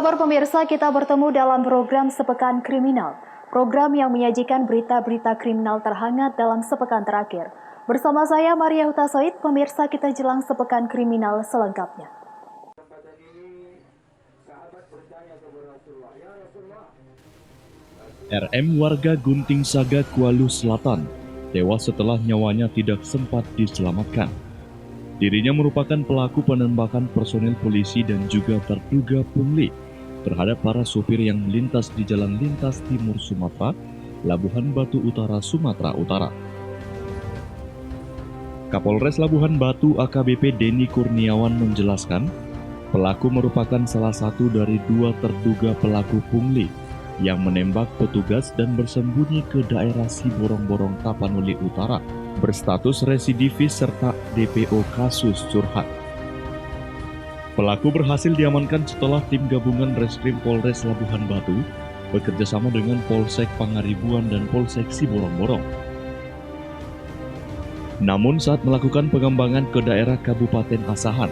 kabar pemirsa? Kita bertemu dalam program Sepekan Kriminal. Program yang menyajikan berita-berita kriminal terhangat dalam sepekan terakhir. Bersama saya Maria Hutasoid, pemirsa kita jelang Sepekan Kriminal selengkapnya. RM warga Gunting Saga, Kuala Selatan, tewas setelah nyawanya tidak sempat diselamatkan. Dirinya merupakan pelaku penembakan personel polisi dan juga terduga pungli terhadap para sopir yang melintas di Jalan Lintas Timur Sumatera, Labuhan Batu Utara, Sumatera Utara. Kapolres Labuhan Batu AKBP Denny Kurniawan menjelaskan, pelaku merupakan salah satu dari dua terduga pelaku pungli yang menembak petugas dan bersembunyi ke daerah Siborong-Borong, Tapanuli Utara, berstatus residivis serta DPO kasus curhat. Pelaku berhasil diamankan setelah tim gabungan Reskrim Polres Labuhan Batu bekerjasama dengan Polsek Pangaribuan dan Polsek Siborong-Borong. Namun saat melakukan pengembangan ke daerah Kabupaten Asahan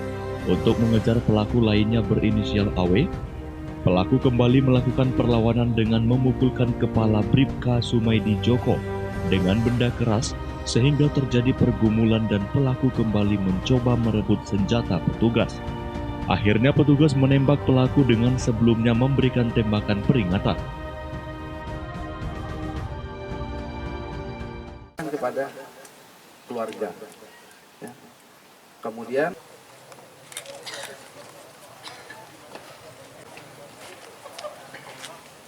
untuk mengejar pelaku lainnya berinisial AW, pelaku kembali melakukan perlawanan dengan memukulkan kepala Bribka Sumaidi Joko dengan benda keras sehingga terjadi pergumulan dan pelaku kembali mencoba merebut senjata petugas. Akhirnya petugas menembak pelaku dengan sebelumnya memberikan tembakan peringatan. Kepada keluarga. Ya. Kemudian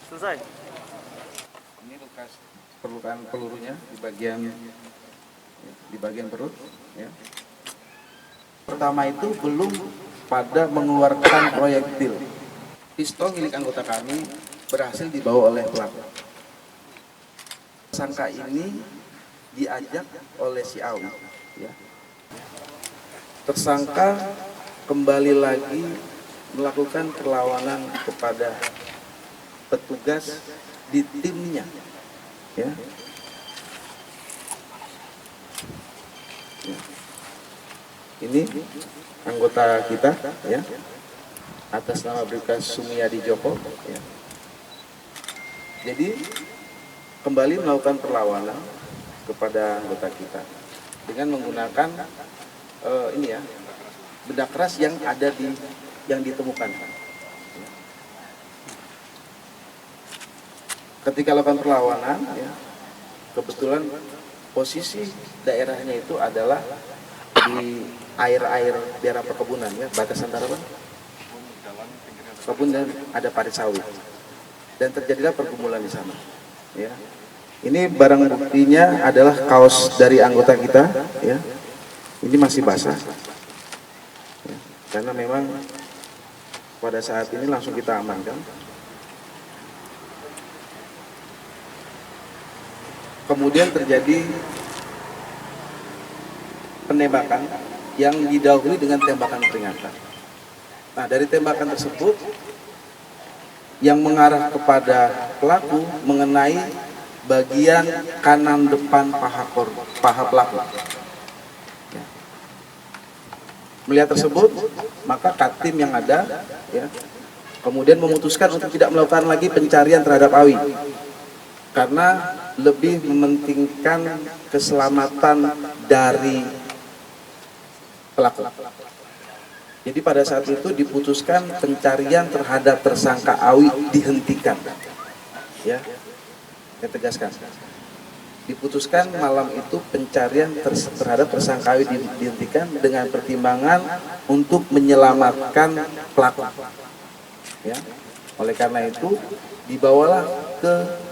selesai. Ini bekas perlukaan pelurunya di bagian perut. Ya. Pertama itu belum pada mengeluarkan proyektil. Pistol milik anggota kami berhasil dibawa oleh pelaku. Tersangka ini diajak oleh si Awi. Ya. Tersangka kembali lagi melakukan perlawanan kepada petugas di timnya. Ya. Ya. Ini anggota kita, ya, atas nama Bribka Sumiadi Joko. Ya. Jadi kembali melakukan perlawanan kepada anggota kita dengan menggunakan benda keras yang ada yang ditemukan. Ketika lakukan perlawanan, ya, kebetulan posisi daerahnya itu adalah di air daerah perkebunan, ya, batas antara kebun dan ada parit sawit, dan terjadilah pergumulan di sana. Ya. Ini barang buktinya adalah kaos dari anggota kita, ya. Ini masih basah, ya, karena memang pada saat ini langsung kita amankan. Kemudian terjadi penembakan yang didahului dengan tembakan peringatan. Nah, dari tembakan tersebut yang mengarah kepada pelaku mengenai bagian kanan depan paha pelaku. Ya. Melihat tersebut, maka Katim yang ada, ya, kemudian memutuskan untuk tidak melakukan lagi pencarian terhadap Awi karena lebih mementingkan keselamatan dari pelaku. Jadi pada saat itu diputuskan pencarian terhadap tersangka Awi dihentikan. Ya, saya tegaskan. Diputuskan malam itu pencarian terhadap tersangka Awi dihentikan dengan pertimbangan untuk menyelamatkan pelaku. Ya, oleh karena itu dibawalah ke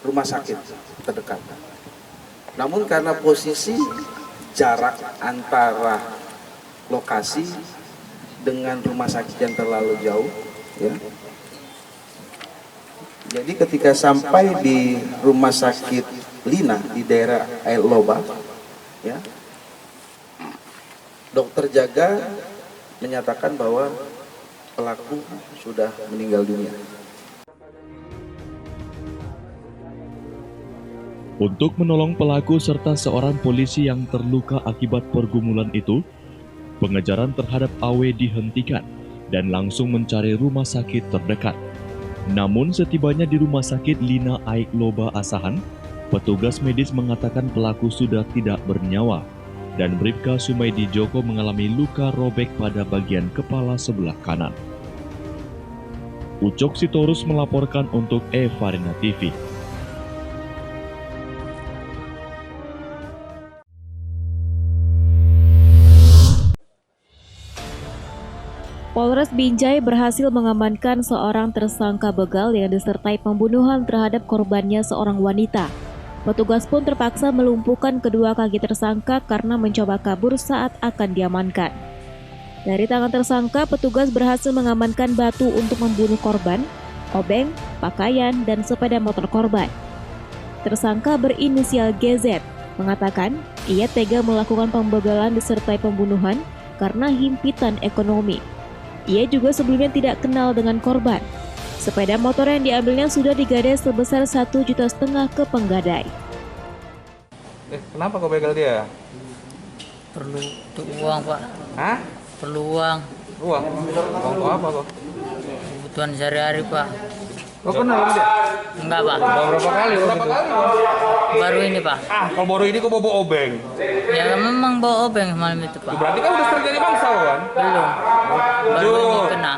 rumah sakit terdekat. Namun karena posisi jarak antara lokasi dengan rumah sakit yang terlalu jauh, ya. Jadi ketika sampai di rumah sakit Lina di daerah Air Loba, ya, dokter jaga menyatakan bahwa pelaku sudah meninggal dunia. Untuk menolong pelaku serta seorang polisi yang terluka akibat pergumulan itu, pengejaran terhadap AW dihentikan dan langsung mencari rumah sakit terdekat. Namun setibanya di rumah sakit Lina Aik Loba Asahan, petugas medis mengatakan pelaku sudah tidak bernyawa dan Bribka Sumaidi Joko mengalami luka robek pada bagian kepala sebelah kanan. Ucok Sitorus melaporkan untuk Evarina TV. Polres Binjai berhasil mengamankan seorang tersangka begal yang disertai pembunuhan terhadap korbannya seorang wanita. Petugas pun terpaksa melumpuhkan kedua kaki tersangka karena mencoba kabur saat akan diamankan. Dari tangan tersangka, petugas berhasil mengamankan batu untuk membunuh korban, obeng, pakaian, dan sepeda motor korban. Tersangka berinisial GZ mengatakan ia tega melakukan pembegalan disertai pembunuhan karena himpitan ekonomi. Ia juga sebelumnya tidak kenal dengan korban. Sepeda motor yang diambilnya sudah digadai sebesar 1,5 juta ke penggadai. Kenapa kau begal dia? Perlu uang, Pak. Hah? Perlu uang. Uang? Uang kau apa kok? Kebutuhan sehari-hari, Pak. Kau kenal sama dia? Enggak, Pak. Berapa kali? Baru ini, Pak. Kalau baru ini kau bawa obeng. Ya memang bawa obeng malam itu, Pak. Berarti kan udah sering jadi bangsa kan? Belum. Baru ini kena.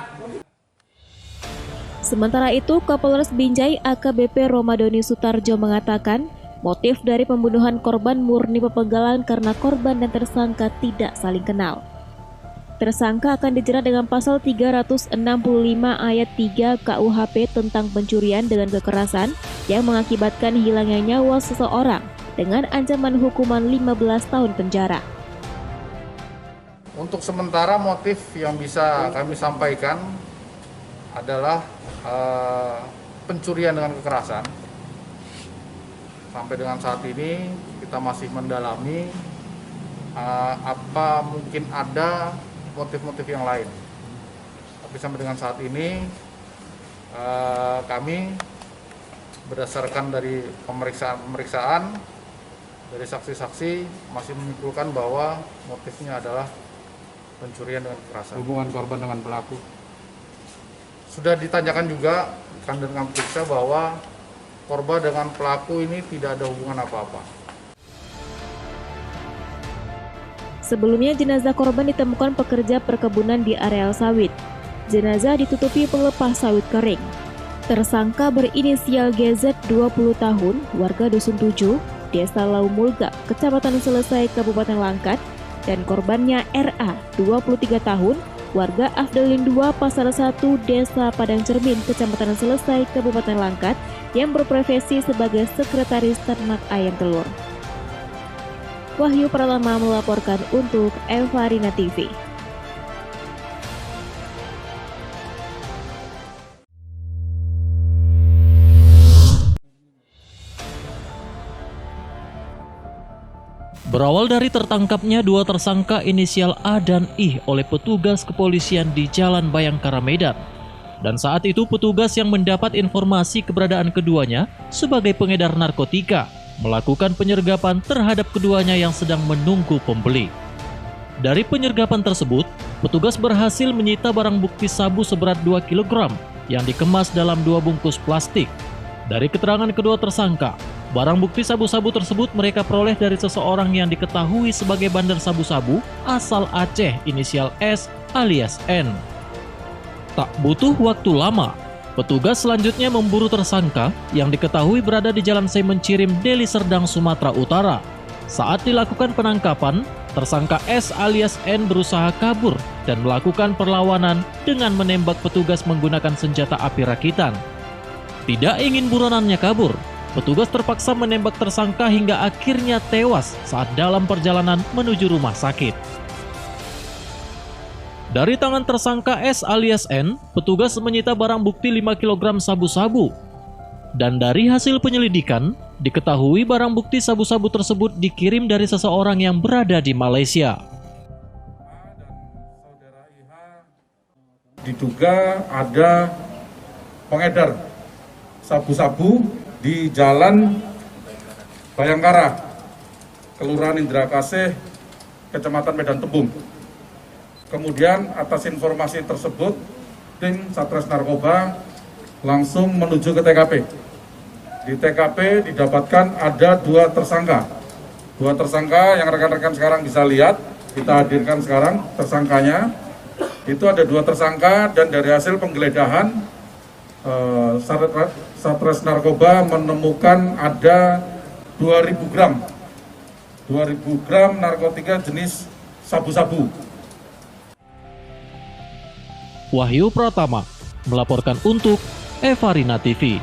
Sementara itu, Kapolres Binjai AKBP Romadoni Sutarjo mengatakan motif dari pembunuhan korban murni pembegalan karena korban dan tersangka tidak saling kenal. Tersangka akan dijerat dengan pasal 365 ayat 3 KUHP tentang pencurian dengan kekerasan yang mengakibatkan hilangnya nyawa seseorang dengan ancaman hukuman 15 tahun penjara. Untuk sementara motif yang bisa kami sampaikan adalah pencurian dengan kekerasan. Sampai dengan saat ini kita masih mendalami apa mungkin ada motif-motif yang lain. Tapi sampai dengan saat ini kami berdasarkan dari pemeriksaan dari saksi-saksi masih menyimpulkan bahwa motifnya adalah pencurian dengan kekerasan. Hubungan korban dengan pelaku? Sudah ditanyakan juga kan dengan periksa bahwa korban dengan pelaku ini tidak ada hubungan apa-apa. Sebelumnya jenazah korban ditemukan pekerja perkebunan di areal sawit. Jenazah ditutupi pelepas sawit kering. Tersangka berinisial GZ 20 tahun, warga Dusun 7, Desa Laumulga, Kecamatan Selesai, Kabupaten Langkat, dan korbannya RA 23 tahun, warga Afdelin 2 Pasar 1 Desa Padang Cermin, Kecamatan Selesai, Kabupaten Langkat, yang berprofesi sebagai sekretaris ternak ayam telur. Wahyu Pratama melaporkan untuk Evarina TV. Berawal dari tertangkapnya dua tersangka inisial A dan I oleh petugas kepolisian di Jalan Bayangkara, Medan. Dan saat itu petugas yang mendapat informasi keberadaan keduanya sebagai pengedar narkotika melakukan penyergapan terhadap keduanya yang sedang menunggu pembeli. Dari penyergapan tersebut, petugas berhasil menyita barang bukti sabu seberat 2 kg yang dikemas dalam 2 bungkus plastik. Dari keterangan kedua tersangka, barang bukti sabu-sabu tersebut mereka peroleh dari seseorang yang diketahui sebagai bandar sabu-sabu asal Aceh inisial S alias N. Tak butuh waktu lama, petugas selanjutnya memburu tersangka yang diketahui berada di Jalan Semencirim, Deli Serdang, Sumatera Utara. Saat dilakukan penangkapan, tersangka S alias N berusaha kabur dan melakukan perlawanan dengan menembak petugas menggunakan senjata api rakitan. Tidak ingin buronannya kabur, petugas terpaksa menembak tersangka hingga akhirnya tewas saat dalam perjalanan menuju rumah sakit. Dari tangan tersangka S alias N, petugas menyita barang bukti 5 kg sabu-sabu. Dan dari hasil penyelidikan, diketahui barang bukti sabu-sabu tersebut dikirim dari seseorang yang berada di Malaysia. Diduga ada pengedar sabu-sabu di Jalan Bayangkara, Kelurahan Indra Kasih, Kecamatan Medan Tembung. Kemudian atas informasi tersebut, tim Satres Narkoba langsung menuju ke TKP. Di TKP didapatkan ada 2 tersangka. 2 tersangka yang rekan-rekan sekarang bisa lihat, kita hadirkan sekarang tersangkanya. Itu ada 2 tersangka dan dari hasil penggeledahan Satres Narkoba menemukan ada 2.000 gram narkotika jenis sabu-sabu. Wahyu Pratama melaporkan untuk Evarina TV.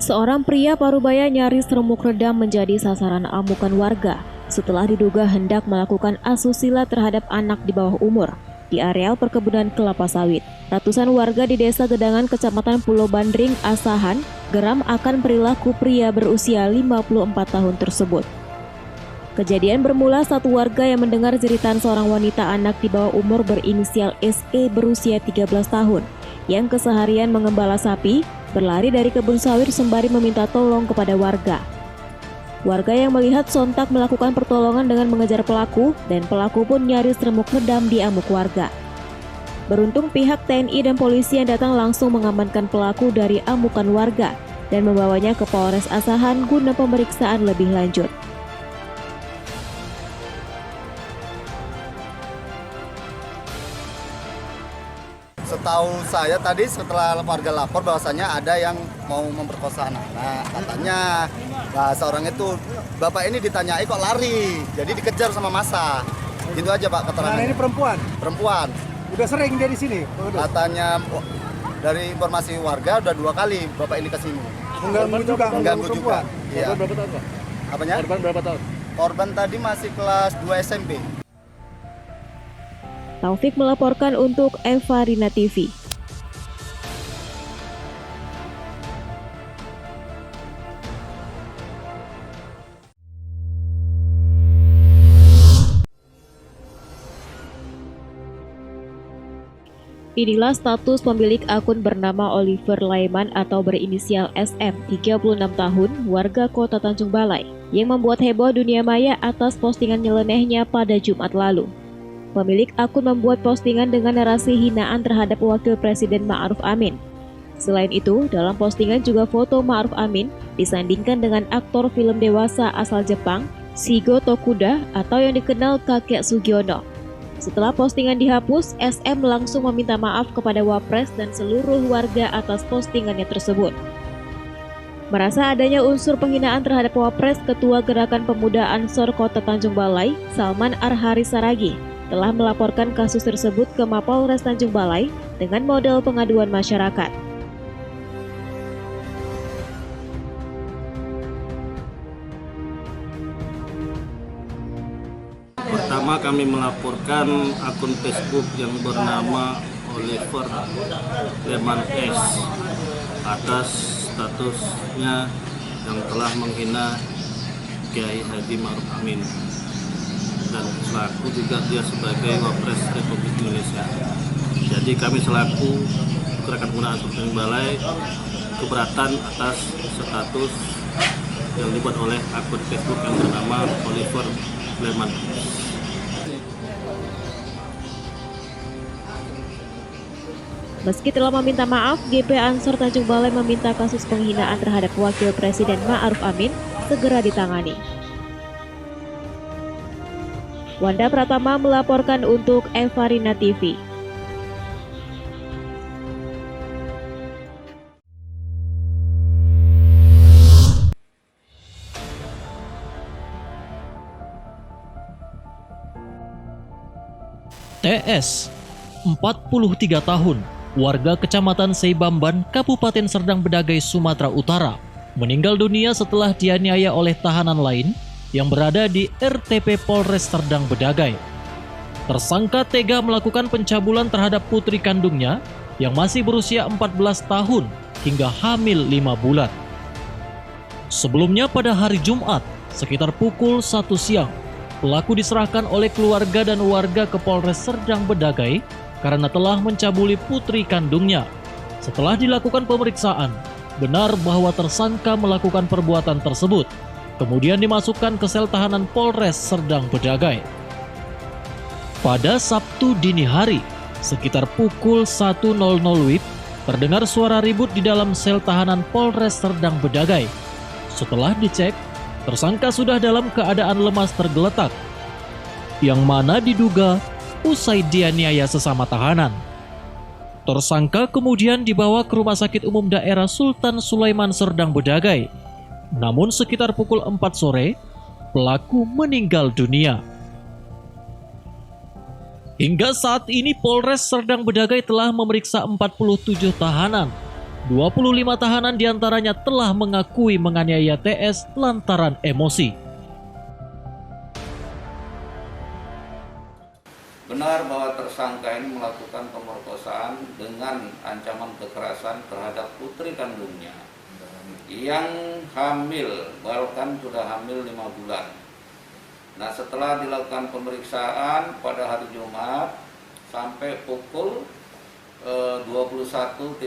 Seorang pria Parubaya nyaris remuk redam menjadi sasaran amukan warga setelah diduga hendak melakukan asusila terhadap anak di bawah umur di areal perkebunan kelapa sawit. Ratusan warga di Desa Gedangan, Kecamatan Pulau Bandring, Asahan, geram akan perilaku pria berusia 54 tahun tersebut. Kejadian bermula saat warga yang mendengar jeritan seorang wanita anak di bawah umur berinisial SE berusia 13 tahun yang keseharian mengembala sapi berlari dari kebun sawit sembari meminta tolong kepada warga. Warga yang melihat sontak melakukan pertolongan dengan mengejar pelaku dan pelaku pun nyaris remuk redam di amuk warga. Beruntung pihak TNI dan polisi yang datang langsung mengamankan pelaku dari amukan warga dan membawanya ke Polres Asahan guna pemeriksaan lebih lanjut. Setahu saya tadi setelah warga lapor bahwasanya ada yang mau memperkosa anak. Katanya seorang itu, bapak ini ditanyai kok lari, jadi dikejar sama massa. Gitu aja Pak keterangannya. Nah, ini perempuan? Perempuan. Udah sering dia di sini? Katanya dari informasi warga udah 2 kali bapak ini ke sini. Mengganggu juga? Mengganggu juga. Iya. Korban berapa tahun Pak? Apanya? Korban berapa tahun? Korban tadi masih kelas 2 SMP. Taufik melaporkan untuk Evarina TV. Inilah status pemilik akun bernama Oliver Laiman atau berinisial SM, 36 tahun, warga Kota Tanjung Balai, yang membuat heboh dunia maya atas postingan nyelenehnya pada Jumat lalu. Pemilik akun membuat postingan dengan narasi hinaan terhadap Wakil Presiden Ma'ruf Amin. Selain itu, dalam postingan juga foto Ma'ruf Amin disandingkan dengan aktor film dewasa asal Jepang, Shigo Tokuda atau yang dikenal Kakek Sugiono. Setelah postingan dihapus, SM langsung meminta maaf kepada Wapres dan seluruh warga atas postingannya tersebut. Merasa adanya unsur penghinaan terhadap Wapres, Ketua Gerakan Pemuda Ansor Kota Tanjung Balai, Salman Arhari Saragi, telah melaporkan kasus tersebut ke Mapolres Tanjung Balai dengan model pengaduan masyarakat. Pertama kami melaporkan akun Facebook yang bernama Oliver Laiman S atas statusnya yang telah menghina Kiai Haji Ma'ruf Amin dan selaku juga dia sebagai Wapres Republik Indonesia. Jadi kami selaku Gerakan Pemuda Ansor Tanjung Balai keberatan atas status yang dibuat oleh akun Facebook yang bernama Oliver Laiman. Meski telah meminta maaf, GP Ansor Tanjung Balai meminta kasus penghinaan terhadap Wakil Presiden Ma'ruf Amin segera ditangani. Wanda Pratama melaporkan untuk Evarina TV. TS, 43 tahun, warga Kecamatan Seibamban, Kabupaten Serdang Bedagai, Sumatera Utara, meninggal dunia setelah dianiaya oleh tahanan lain yang berada di RTP Polres Serdang Bedagai. Tersangka tega melakukan pencabulan terhadap putri kandungnya yang masih berusia 14 tahun hingga hamil 5 bulan. Sebelumnya pada hari Jumat, sekitar pukul 1 siang, pelaku diserahkan oleh keluarga dan warga ke Polres Serdang Bedagai karena telah mencabuli putri kandungnya. Setelah dilakukan pemeriksaan, benar bahwa tersangka melakukan perbuatan tersebut, kemudian dimasukkan ke sel tahanan Polres Serdang Bedagai. Pada Sabtu dini hari, sekitar pukul 1.00 WIB, terdengar suara ribut di dalam sel tahanan Polres Serdang Bedagai. Setelah dicek, tersangka sudah dalam keadaan lemas tergeletak, yang mana diduga usai dianiaya sesama tahanan. Tersangka kemudian dibawa ke Rumah Sakit Umum Daerah Sultan Sulaiman Serdang Bedagai. Namun sekitar pukul 4 sore, pelaku meninggal dunia. Hingga saat ini Polres Serdang Bedagai telah memeriksa 47 tahanan. 25 tahanan diantaranya telah mengakui menganiaya TS lantaran emosi. Benar bahwa tersangka ini melakukan pemerkosaan dengan ancaman kekerasan terhadap putri kandungnya yang hamil, bahkan sudah hamil 5 bulan. Nah, setelah dilakukan pemeriksaan pada hari Jumat sampai pukul 21.00,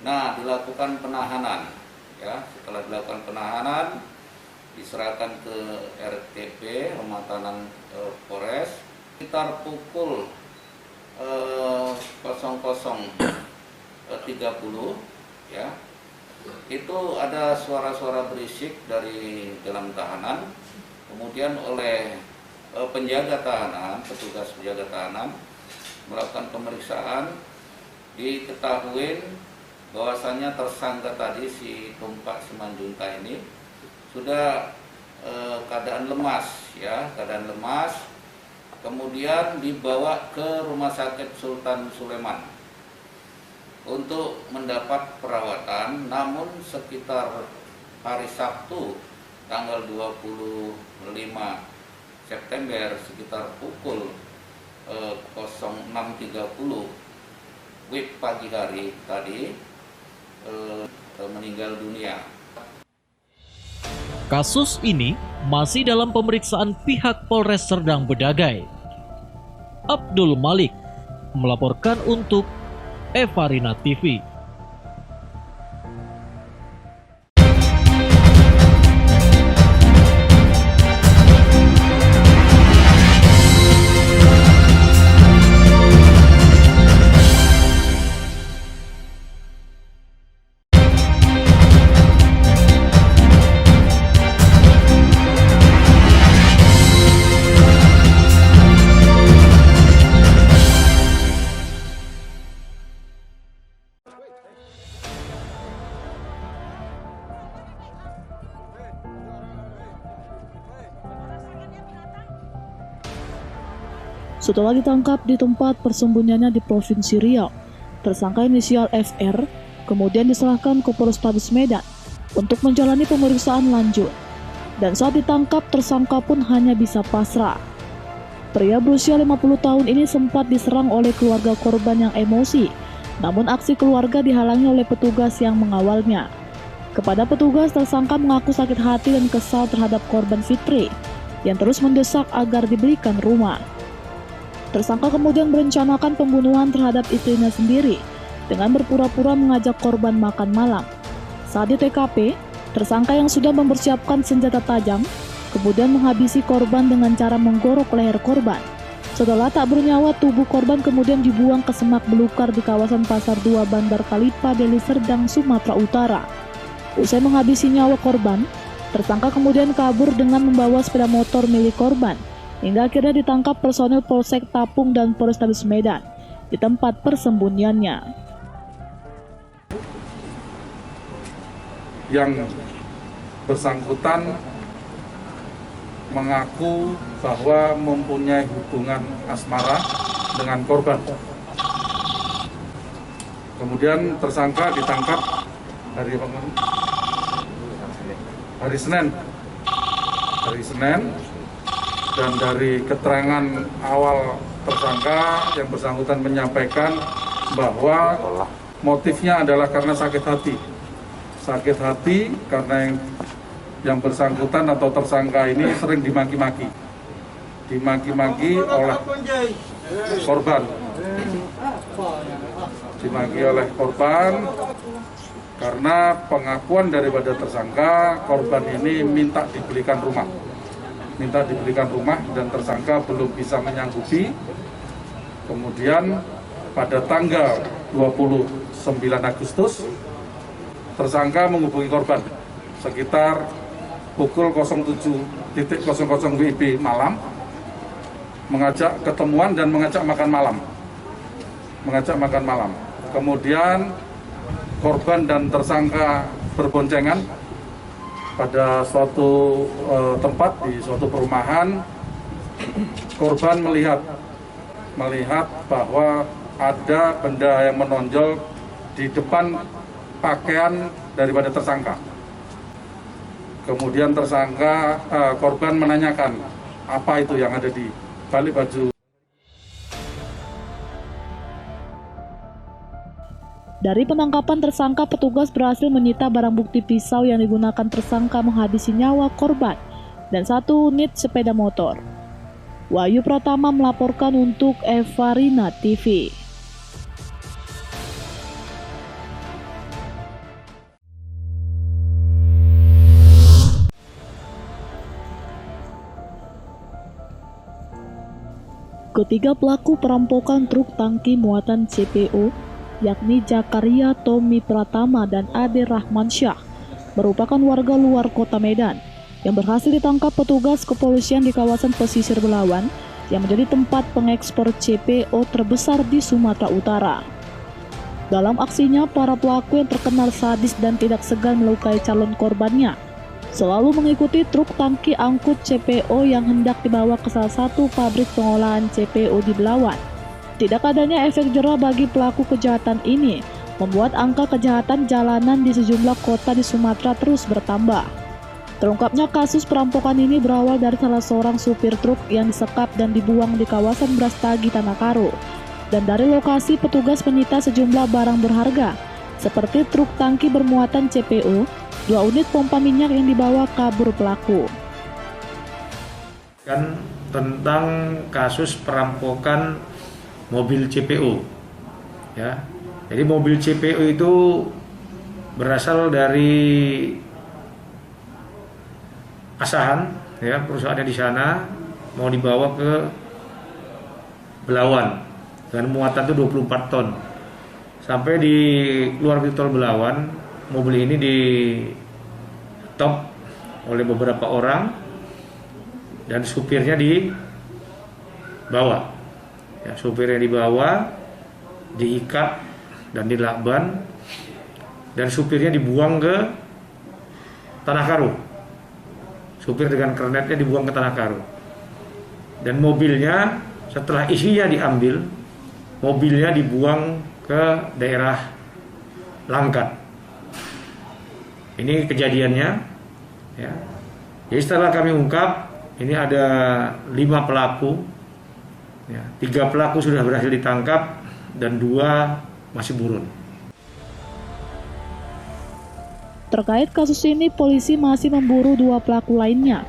nah dilakukan penahanan. Ya, setelah dilakukan penahanan, diserahkan ke RTP Rumah Tahanan Polres sekitar pukul 00.30 ya. Itu ada suara-suara berisik dari dalam tahanan. Kemudian oleh penjaga tahanan, petugas penjaga tahanan melakukan pemeriksaan, diketahui bahwasannya tersangka tadi si Tumpak Simanjunta ini sudah keadaan lemas, ya, keadaan lemas. Kemudian dibawa ke Rumah Sakit Sultan Sulaiman untuk mendapat perawatan. Namun sekitar hari Sabtu tanggal 25 September sekitar pukul 06.30 WIB pagi hari tadi meninggal dunia. Kasus ini masih dalam pemeriksaan pihak Polres Serdang Bedagai. Abdul Malik melaporkan untuk Evarina TV. Setelah ditangkap di tempat persembunyiannya di Provinsi Riau, tersangka inisial FR kemudian diserahkan ke Polrestabes Medan untuk menjalani pemeriksaan lanjut. Dan saat ditangkap, tersangka pun hanya bisa pasrah. Pria berusia 50 tahun ini sempat diserang oleh keluarga korban yang emosi, namun aksi keluarga dihalangi oleh petugas yang mengawalnya. Kepada petugas, tersangka mengaku sakit hati dan kesal terhadap korban Fitri yang terus mendesak agar dibelikan rumah. Tersangka kemudian merencanakan pembunuhan terhadap istrinya sendiri dengan berpura-pura mengajak korban makan malam. Saat di TKP, tersangka yang sudah mempersiapkan senjata tajam kemudian menghabisi korban dengan cara menggorok leher korban. Setelah tak bernyawa, tubuh korban kemudian dibuang ke semak belukar di kawasan Pasar 2 Bandar Kalipa, Deli Serdang, Sumatera Utara. Usai menghabisi nyawa korban, tersangka kemudian kabur dengan membawa sepeda motor milik korban, hingga akhirnya ditangkap personel Polsek Tapung dan Polrestabes Medan di tempat persembunyiannya. Yang bersangkutan mengaku bahwa mempunyai hubungan asmara dengan korban. Kemudian tersangka ditangkap hari Senin hari Senin, dan dari keterangan awal tersangka yang bersangkutan menyampaikan bahwa motifnya adalah karena sakit hati. Sakit hati karena yang bersangkutan atau tersangka ini sering dimaki-maki. Dimaki-maki oleh korban. Dimaki oleh korban karena pengakuan daripada tersangka, korban ini minta dibelikan rumah. Minta dibelikan rumah dan tersangka belum bisa menyanggupi. Kemudian pada tanggal 29 Agustus, tersangka menghubungi korban sekitar pukul 07.00 WIB malam, mengajak ketemuan dan mengajak makan malam. Kemudian korban dan tersangka berboncengan pada suatu tempat di suatu perumahan. Korban melihat bahwa ada benda yang menonjol di depan pakaian daripada tersangka. Kemudian korban menanyakan apa itu yang ada di balik baju. Dari penangkapan tersangka, petugas berhasil menyita barang bukti pisau yang digunakan tersangka menghabisi nyawa korban dan 1 unit sepeda motor. Wahyu Pratama melaporkan untuk Evarina TV. Ketiga pelaku perampokan truk tangki muatan CPO, yakni Zakaria Tommy Pratama dan Ade Rahmansyah, merupakan warga luar kota Medan yang berhasil ditangkap petugas kepolisian di kawasan pesisir Belawan yang menjadi tempat pengekspor CPO terbesar di Sumatera Utara. Dalam aksinya, para pelaku yang terkenal sadis dan tidak segan melukai calon korbannya selalu mengikuti truk tangki angkut CPO yang hendak dibawa ke salah satu pabrik pengolahan CPO di Belawan. Tidak adanya efek jera bagi pelaku kejahatan ini membuat angka kejahatan jalanan di sejumlah kota di Sumatera terus bertambah. Terungkapnya kasus perampokan ini berawal dari salah seorang supir truk yang disekap dan dibuang di kawasan Brastagi, Tanah Karo. Dan dari lokasi petugas menyita sejumlah barang berharga seperti truk tangki bermuatan CPO, 2 unit pompa minyak yang dibawa kabur pelaku. Tentang kasus perampokan mobil CPO, ya. Jadi mobil CPO itu berasal dari Asahan, ya, perusahaannya di sana, mau dibawa ke Belawan dengan muatan itu 24 ton. Sampai di keluar di tol Belawan, mobil ini di stop oleh beberapa orang dan supirnya dibawa. Ya, supirnya dibawa, diikat dan dilakban, dan supirnya dibuang ke Tanah Karo. Supir dengan kernetnya dibuang ke Tanah Karo. Dan mobilnya setelah isinya diambil, mobilnya dibuang ke daerah Langkat. Ini kejadiannya, ya. Jadi setelah kami ungkap, ini ada 5 pelaku, ya, 3 pelaku sudah berhasil ditangkap dan 2 masih buron. Terkait kasus ini, polisi masih memburu 2 pelaku lainnya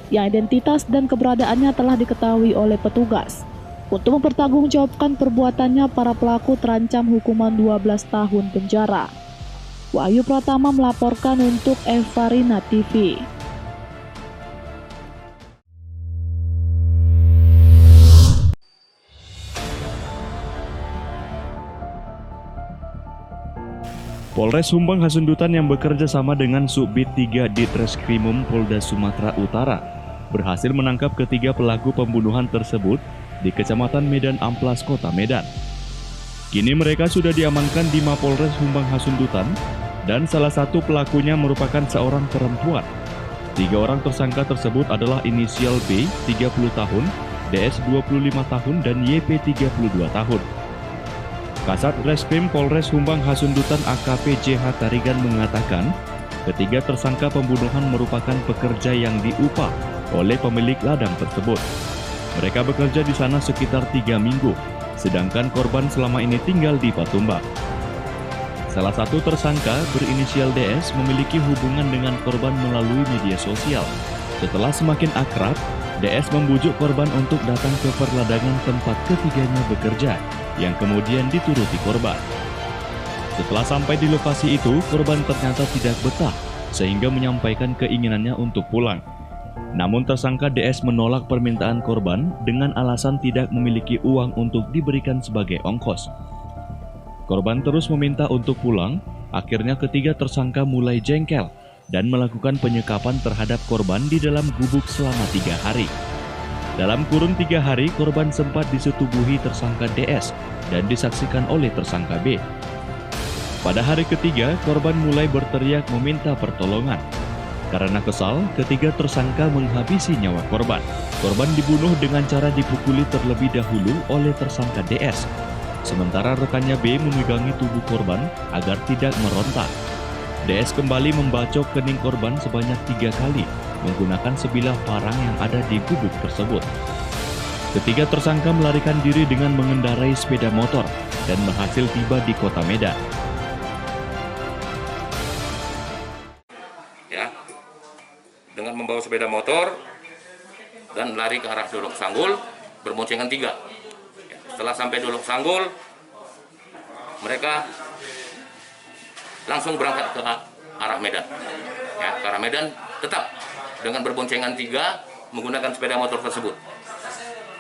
yang identitas dan keberadaannya telah diketahui oleh petugas. Untuk mempertanggungjawabkan perbuatannya, para pelaku terancam hukuman 12 tahun penjara. Wahyu Pratama melaporkan untuk Evarina TV. Polres Humbang Hasundutan yang bekerja sama dengan Subbit 3 Ditreskrimum Polda Sumatera Utara berhasil menangkap ketiga pelaku pembunuhan tersebut di Kecamatan Medan Amplas, Kota Medan. Kini mereka sudah diamankan di Mapolres Humbang Hasundutan dan salah satu pelakunya merupakan seorang perempuan. 3 orang tersangka tersebut adalah inisial B 30 tahun, DS 25 tahun, dan YP 32 tahun. Kasat Reskrim Polres Humbang Hasundutan AKP JH Tarigan mengatakan, ketiga tersangka pembunuhan merupakan pekerja yang diupah oleh pemilik ladang tersebut. Mereka bekerja di sana sekitar 3 minggu, sedangkan korban selama ini tinggal di Patumbak. Salah satu tersangka berinisial DS memiliki hubungan dengan korban melalui media sosial. Setelah semakin akrab, DS membujuk korban untuk datang ke perladangan tempat ketiganya bekerja, yang kemudian dituruti korban. Setelah sampai di lokasi itu, korban ternyata tidak betah, sehingga menyampaikan keinginannya untuk pulang. Namun tersangka DS menolak permintaan korban dengan alasan tidak memiliki uang untuk diberikan sebagai ongkos. Korban terus meminta untuk pulang, akhirnya ketiga tersangka mulai jengkel dan melakukan penyekapan terhadap korban di dalam gubuk selama 3 hari. Dalam kurun 3 hari, korban sempat disetubuhi tersangka DS dan disaksikan oleh tersangka B. Pada hari ketiga, korban mulai berteriak meminta pertolongan. Karena kesal, ketiga tersangka menghabisi nyawa korban. Korban dibunuh dengan cara dipukuli terlebih dahulu oleh tersangka DS. Sementara rekannya B memegangi tubuh korban agar tidak merontak. DS kembali membacok kening korban sebanyak 3 kali menggunakan sebilah parang yang ada di gubuk tersebut. Ketiga tersangka melarikan diri dengan mengendarai sepeda motor dan berhasil tiba di kota Medan. Dengan membawa sepeda motor dan lari ke arah Dolok Sanggul berboncengan 3. Setelah sampai Dolok Sanggul, mereka langsung berangkat ke arah Medan. Ke arah Medan tetap dengan berboncengan 3 menggunakan sepeda motor tersebut.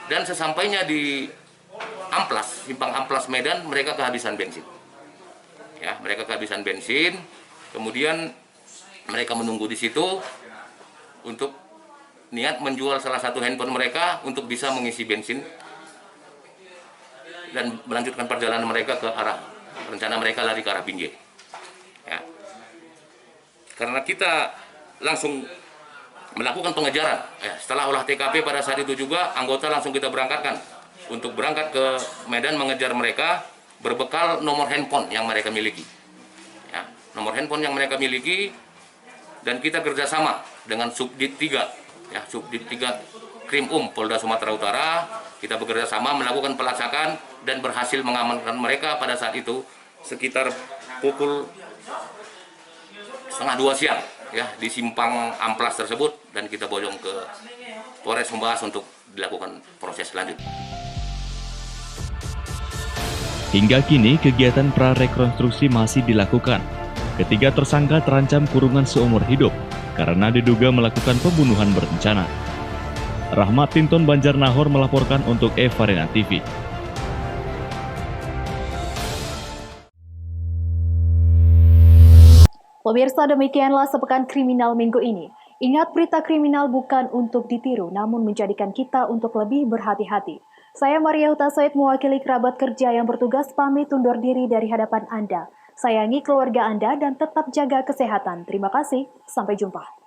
Dan sesampainya di Amplas, simpang Amplas Medan, mereka kehabisan bensin. Mereka kehabisan bensin, kemudian mereka menunggu di situ untuk niat menjual salah satu handphone mereka untuk bisa mengisi bensin dan melanjutkan perjalanan mereka ke arah rencana mereka lari ke arah Binjai. Karena kita langsung melakukan pengejaran, setelah olah TKP pada saat itu juga anggota langsung kita berangkatkan untuk berangkat ke Medan mengejar mereka berbekal nomor handphone yang mereka miliki. Nomor handphone yang mereka miliki. Dan kita kerjasama dengan Subdit 3, Subdit 3 Krim Polda Sumatera Utara. Kita bekerja sama melakukan pelacakan dan berhasil mengamankan mereka pada saat itu sekitar pukul 1:30 siang di simpang Amplas tersebut, dan kita bojong ke Polres Sumbawas untuk dilakukan proses selanjutnya. Hingga kini kegiatan prarekonstruksi masih dilakukan. Ketiga tersangka terancam kurungan seumur hidup karena diduga melakukan pembunuhan berencana. Rahmat Tinton Banjarnahor melaporkan untuk Evarena TV. Pemirsa, demikianlah sepekan kriminal minggu ini. Ingat, berita kriminal bukan untuk ditiru, namun menjadikan kita untuk lebih berhati-hati. Saya Maria Hutasoid mewakili kerabat kerja yang bertugas pamit undur diri dari hadapan Anda. Sayangi keluarga Anda dan tetap jaga kesehatan. Terima kasih, sampai jumpa.